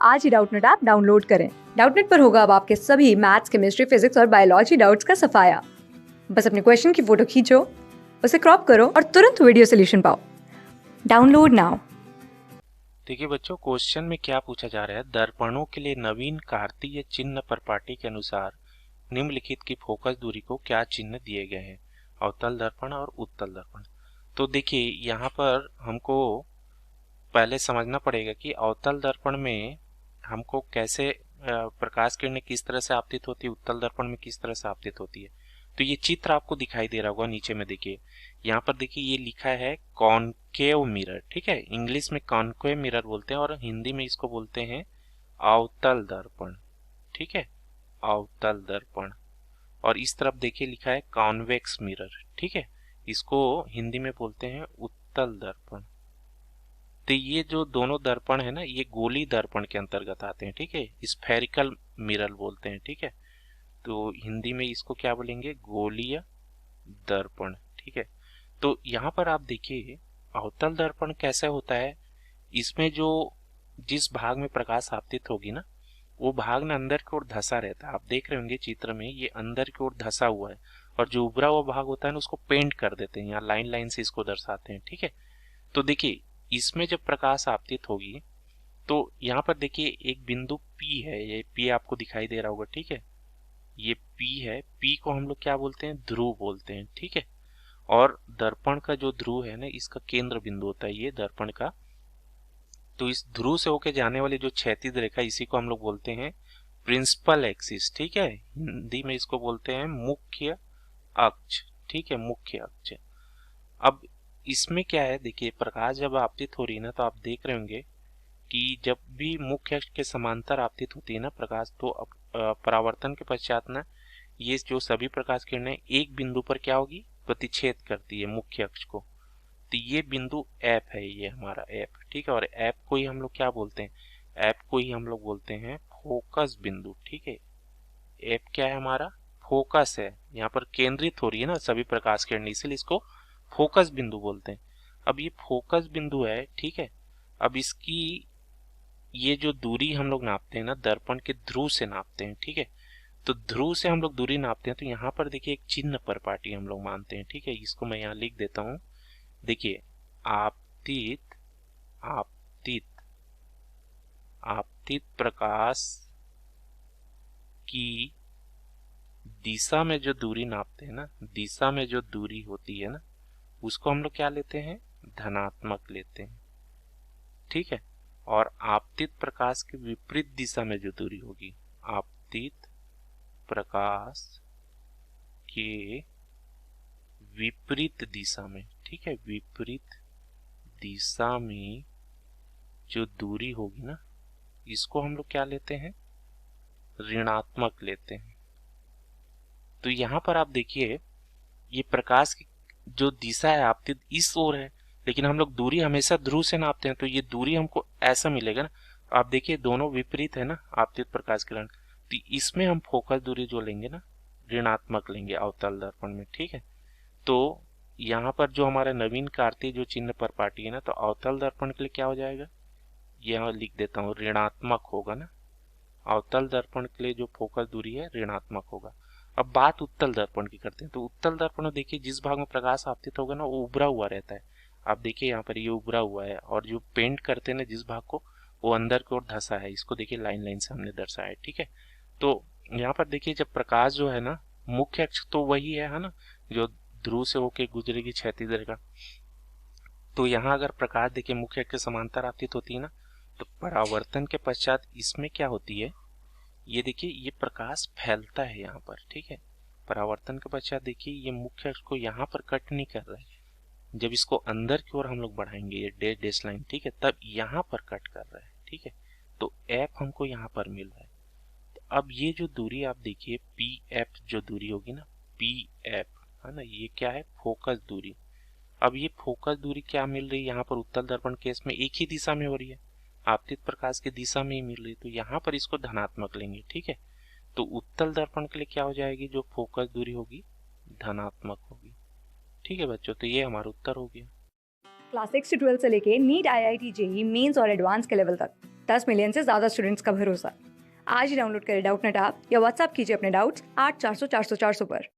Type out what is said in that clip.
आज ही Doubtnut app download करें। Doubtnut पर होगा अब आपके सभी मैथ्स, केमिस्ट्री, फिजिक्स और बायोलॉजी डाउट्स का सफाया। बस अपने क्वेश्चन की फोटो खींचो, उसे क्रॉप करो और तुरंत वीडियो सोल्यूशन पाओ। Download now. देखिए बच्चों, क्वेश्चन में क्या पूछा जा रहा है। दर्पणों के लिए नवीन कार्तीय चिन्ह परपाटी के अनुसार निम्नलिखित की फोकस दूरी को क्या चिन्ह दिए गए हैं। अवतल दर्पण और उत्तल दर्पण। तो देखिए यहाँ पर हमको पहले समझना पड़ेगा कि अवतल दर्पण में हमको कैसे प्रकाश किरणें किस तरह से आपतित होती है, उत्तल दर्पण में किस तरह से आपतित होती है। तो ये चित्र आपको दिखाई दे रहा होगा नीचे में। देखिए यहाँ पर देखिए ये लिखा है कॉनकेव मिरर, ठीक है। इंग्लिश में कॉनकेव मिरर बोलते हैं और हिंदी में इसको बोलते हैं अवतल दर्पण, ठीक है, अवतल दर्पण। और इस तरफ देखिए लिखा है कॉन्वेक्स मिरर, ठीक है, इसको हिंदी में बोलते हैं उत्तल दर्पण। तो ये जो दोनों दर्पण है ना, ये गोली दर्पण के अंतर्गत आते हैं, ठीक है, स्फेरिकल मिरर बोलते हैं, ठीक है। तो हिंदी में इसको क्या बोलेंगे, गोलीय दर्पण, ठीक है। तो यहाँ पर आप देखिए अवतल दर्पण कैसे होता है। इसमें जो जिस भाग में प्रकाश आपतित होगी ना, वो भाग ना अंदर की ओर धंसा रहता है। आप देख रहे होंगे चित्र में, ये अंदर की ओर धंसा हुआ है और जो उभरा हुआ भाग होता है ना, उसको पेंट कर देते हैं, यहाँ लाइन लाइन से इसको दर्शाते हैं, ठीक है। तो देखिए इसमें जब प्रकाश आपतित होगी तो यहाँ पर देखिए एक बिंदु P है, ये P आपको दिखाई दे रहा होगा, ठीक है। ये P है, P को हम लोग क्या बोलते हैं, ध्रुव बोलते हैं, ठीक है। और दर्पण का जो ध्रुव है ना, इसका केंद्र बिंदु होता है ये दर्पण का। तो इस ध्रुव से होके जाने वाली जो क्षैतिज रेखा, इसी को हम लोग बोलते हैं प्रिंसिपल एक्सिस, ठीक है। हिंदी में इसको बोलते हैं मुख्य अक्ष, ठीक है, मुख्य अक्ष। अब इसमें क्या है, देखिए प्रकाश जब आपतित हो रही है ना, तो आप देख रहे होंगे कि जब भी मुख्य अक्ष के समांतर आपतित होती है ना प्रकाश, तो परावर्तन के पश्चात ना ये जो सभी प्रकाश किरणें एक बिंदु पर क्या होगी, प्रतिच्छेद करती है मुख्य अक्ष को। तो ये बिंदु एफ है, ये हमारा एफ, ठीक है। और एफ को ही हम लोग क्या बोलते हैं, एफ को ही हम लोग बोलते हैं फोकस बिंदु, ठीक है। एफ क्या है, हमारा फोकस है, यहाँ पर केंद्रित हो रही है ना सभी प्रकाश किरणें, इसलिए इसको फोकस बिंदु बोलते हैं। अब ये फोकस बिंदु है, ठीक है। अब इसकी ये जो दूरी हम लोग नापते हैं ना, दर्पण के ध्रुव से नापते हैं, ठीक है। तो ध्रुव से हम लोग दूरी नापते हैं, तो यहाँ पर देखिए एक चिन्ह परपाटी हम लोग मानते हैं, ठीक है। इसको मैं यहाँ लिख देता हूँ। देखिए आपतित आपतित आपतित प्रकाश की दिशा में जो दूरी नापते हैं ना, दिशा में जो दूरी होती है ना, उसको हम लोग क्या लेते हैं, धनात्मक लेते हैं, ठीक है। और आपतित प्रकाश के विपरीत दिशा में जो दूरी होगी, आपतित प्रकाश के विपरीत दिशा में, ठीक है, विपरीत दिशा में जो दूरी होगी ना, इसको हम लोग क्या लेते हैं, ऋणात्मक लेते हैं। तो यहाँ पर आप देखिए ये प्रकाश की जो दिशा है आपतित इस ओर है, लेकिन हम लोग दूरी हमेशा ध्रुव से नापते हैं, तो ये दूरी हमको ऐसा मिलेगा ना। आप देखिए दोनों विपरीत है ना आपतित प्रकाश किरण, तो इसमें हम फोकस दूरी जो लेंगे ना, ऋणात्मक लेंगे अवतल दर्पण में, ठीक है। तो यहाँ पर जो हमारा नवीन कार्तीय जो चिन्ह परपाटी है ना, तो अवतल दर्पण के लिए क्या हो जाएगा, यहाँ लिख देता हूँ, ऋणात्मक होगा ना। अवतल दर्पण के लिए जो फोकस दूरी है ऋणात्मक होगा। अब बात उत्तल दर्पण की करते हैं। तो उत्तल दर्पण में देखिए जिस भाग में प्रकाश आपतित होगा ना, वो उभरा हुआ रहता है। आप देखिए यहाँ पर ये उभरा हुआ है, और जो पेंट करते हैं ना जिस भाग को, वो अंदर की ओर धंसा है। इसको देखिए लाइन लाइन से हमने दर्शाया है, ठीक है। तो यहाँ पर देखिए जब प्रकाश जो है ना, मुख्य अक्ष तो वही है ना, जो ध्रुव से होके गुजरेगी क्षैतिज रेखा। तो यहाँ अगर प्रकाश देखिए मुख्य अक्ष के समांतर आपतित होती है ना, तो परावर्तन के पश्चात इसमें क्या होती है, ये देखिए ये प्रकाश फैलता है यहाँ पर, ठीक है। परावर्तन के पश्चात देखिए ये मुख्य अक्ष को यहाँ पर कट नहीं कर रहा है। जब इसको अंदर की ओर हम लोग बढ़ाएंगे, ये डैश लाइन, ठीक है, तब यहाँ पर कट कर रहा है, ठीक है। तो एफ हमको यहाँ पर मिल रहा है। तो अब ये जो दूरी आप देखिए पी एफ जो दूरी होगी ना, पी एफ है ना, ये क्या है, फोकस दूरी। अब ये फोकस दूरी क्या मिल रही है यहाँ पर उत्तल दर्पण केस में, एक ही दिशा में हो रही है, आपतित प्रकाश की दिशा में ही मिल रही है, तो यहाँ पर इसको धनात्मक लेंगे, ठीक है। तो उत्तल दर्पण के लिए क्या हो जाएगी, जो फोकस दूरी होगी धनात्मक होगी, ठीक है बच्चों। तो ये हमारा उत्तर हो गया। क्लास 6 से 12 से लेके नीट, IIT, JEE मेंस और एडवांस के लेवल तक 10 मिलियन से ज्यादा स्टूडेंट्स का भरोसा। आज ही डाउनलोड करें डाउटनेट ऐप या व्हाट्सएप कीजिए अपने डाउट्स 8400 400 400 पर।